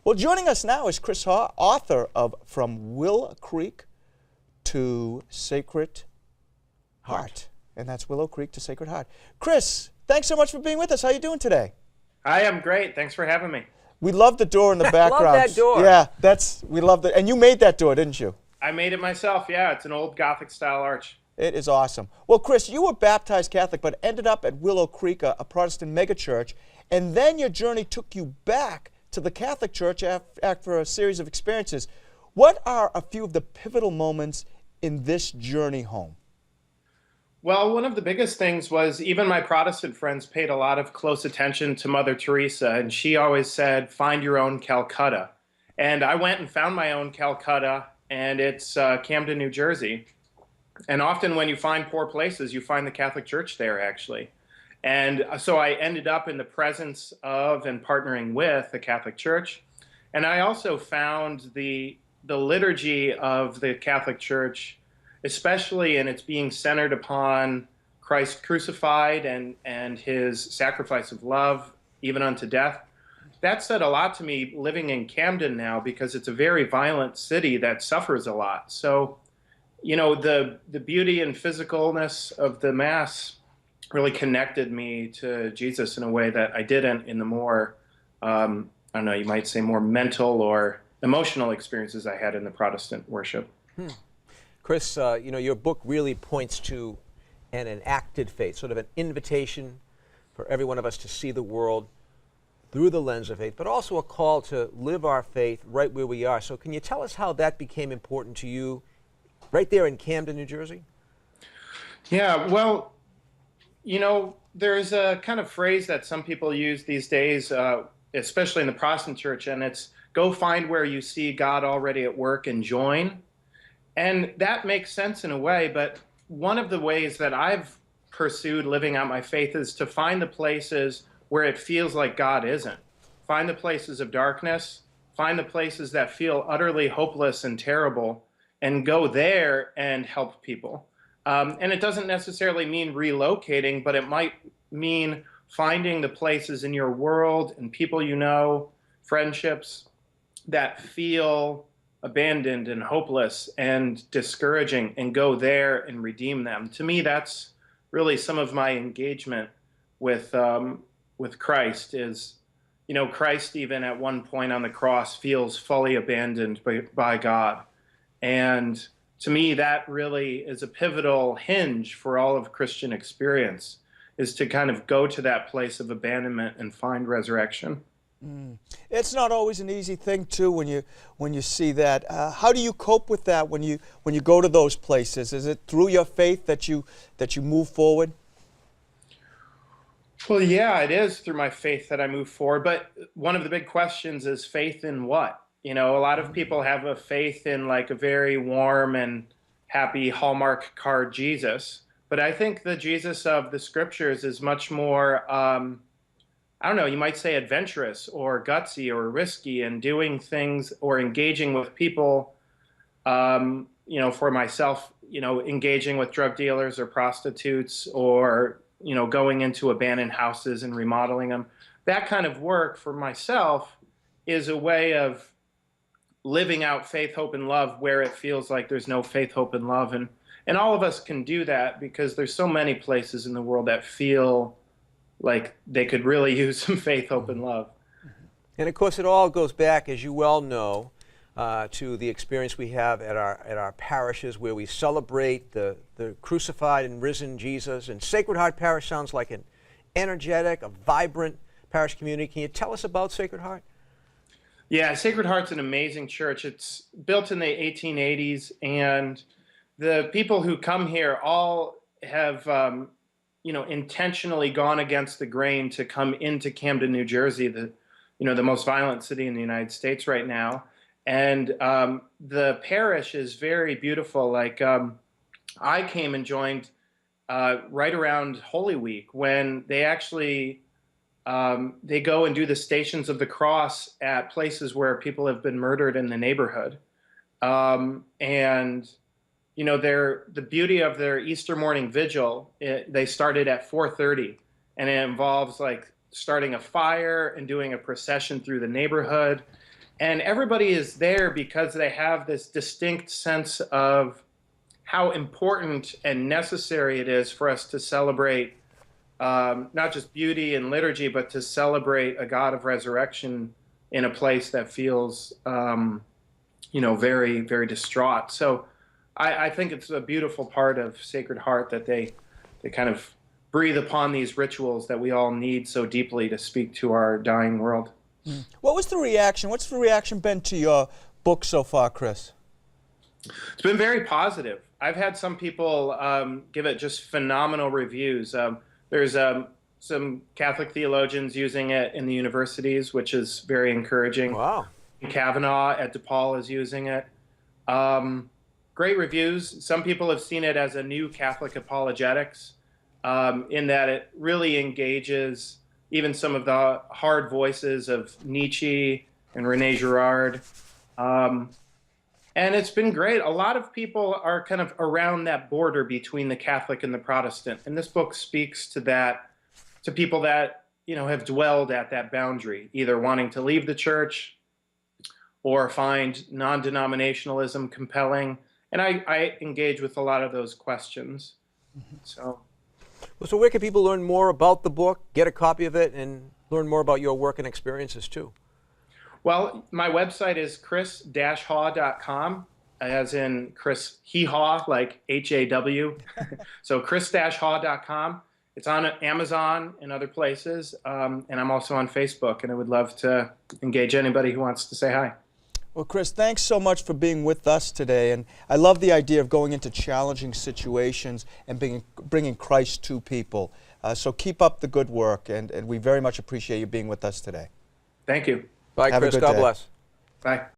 Well, joining us now is Chris Haw, author of From Willow Creek to Sacred Heart. And that's Willow Creek to Sacred Heart. Chris, thanks so much for being with us. How are you doing today? I am great. Thanks for having me. We love the door in the background. Love that door. Yeah, we love that. And you made that door, didn't you? I made it myself. Yeah, it's an old Gothic-style arch. It is awesome. Well, Chris, you were baptized Catholic, but ended up at Willow Creek, a Protestant megachurch, and then your journey took you back to the Catholic Church after a series of experiences. What are a few of the pivotal moments in this journey home? Well, one of the biggest things was even my Protestant friends paid a lot of close attention to Mother Teresa, and she always said, find your own Calcutta. And I went and found my own Calcutta, and it's Camden, New Jersey. And often when you find poor places, you find the Catholic Church there, actually. And so I ended up in the presence of and partnering with the Catholic Church. And I also found the liturgy of the Catholic Church, especially in its being centered upon Christ crucified and his sacrifice of love, even unto death. That said a lot to me living in Camden now, because it's a very violent city that suffers a lot. So, you know, the beauty and physicalness of the Mass really connected me to Jesus in a way that I didn't in the more, I don't know, you might say more mental or emotional experiences I had in the Protestant worship. Chris, you know, your book really points to an enacted faith, sort of an invitation for every one of us to see the world through the lens of faith, but also a call to live our faith right where we are. So can you tell us how that became important to you right there in Camden, New Jersey? Yeah, well, you know, there's a kind of phrase that some people use these days, especially in the Protestant church, and it's go find where you see God already at work and join. And that makes sense in a way, but one of the ways that I've pursued living out my faith is to find the places where it feels like God isn't. Find the places of darkness, find the places that feel utterly hopeless and terrible, and go there and help people. And it doesn't necessarily mean relocating, but it might mean finding the places in your world and people you know, friendships, that feel abandoned and hopeless and discouraging, and go there and redeem them. To me, that's really some of my engagement with Christ is, you know, Christ even at one point on the cross feels fully abandoned by God. And to me, that really is a pivotal hinge for all of Christian experience, is to kind of go to that place of abandonment and find resurrection. It's not always an easy thing, too, when you see that. How do you cope with that when you go to those places? Is it through your faith that you move forward? Well, yeah, it is through my faith that I move forward. But one of the big questions is faith in what? You know, a lot of people have a faith in like a very warm and happy Hallmark card Jesus. But I think the Jesus of the scriptures is much more, I don't know, you might say adventurous or gutsy or risky, and doing things or engaging with people, you know, for myself, you know, engaging with drug dealers or prostitutes, or, you know, going into abandoned houses and remodeling them. That kind of work for myself is a way of living out faith, hope, and love where it feels like there's no faith, hope, and love. And all of us can do that because there's so many places in the world that feel like they could really use some faith, hope, and love. And of course, it all goes back, as you well know, to the experience we have at our parishes, where we celebrate the crucified and risen Jesus. And Sacred Heart Parish sounds like an energetic, a vibrant parish community. Can you tell us about Sacred Heart? Yeah, Sacred Heart's an amazing church. It's built in the 1880s, and the people who come here all have you know, intentionally gone against the grain to come into Camden, New Jersey, the most violent city in the United States right now. And the parish is very beautiful. Like I came and joined right around Holy Week, when they actually they go and do the Stations of the Cross at places where people have been murdered in the neighborhood. And you know, the beauty of their Easter morning vigil, they started at 4:30, and it involves like starting a fire and doing a procession through the neighborhood. And everybody is there because they have this distinct sense of how important and necessary it is for us to celebrate not just beauty and liturgy, but to celebrate a God of resurrection in a place that feels, very, very distraught. So I think it's a beautiful part of Sacred Heart that they kind of breathe upon these rituals that we all need so deeply to speak to our dying world. What was the reaction? What's the reaction been to your book so far, Chris? It's been very positive. I've had some people give it just phenomenal reviews. There's some Catholic theologians using it in the universities, which is very encouraging. Wow. Kavanaugh at DePaul is using it. Great reviews. Some people have seen it as a new Catholic apologetics, in that it really engages even some of the hard voices of Nietzsche and René Girard. And it's been great. A lot of people are kind of around that border between the Catholic and the Protestant. And this book speaks to that, to people that, have dwelled at that boundary, either wanting to leave the church or find non-denominationalism compelling. And I engage with a lot of those questions. So where can people learn more about the book, get a copy of it, and learn more about your work and experiences too? Well, my website is chris-haw.com, as in Chris Hee-Haw, like H-A-W. So chris-haw.com. It's on Amazon and other places, and I'm also on Facebook, and I would love to engage anybody who wants to say hi. Well, Chris, thanks so much for being with us today. And I love the idea of going into challenging situations and bringing Christ to people. So keep up the good work, and we very much appreciate you being with us today. Thank you. Bye, Have a Chris. good God day. bless. Bye.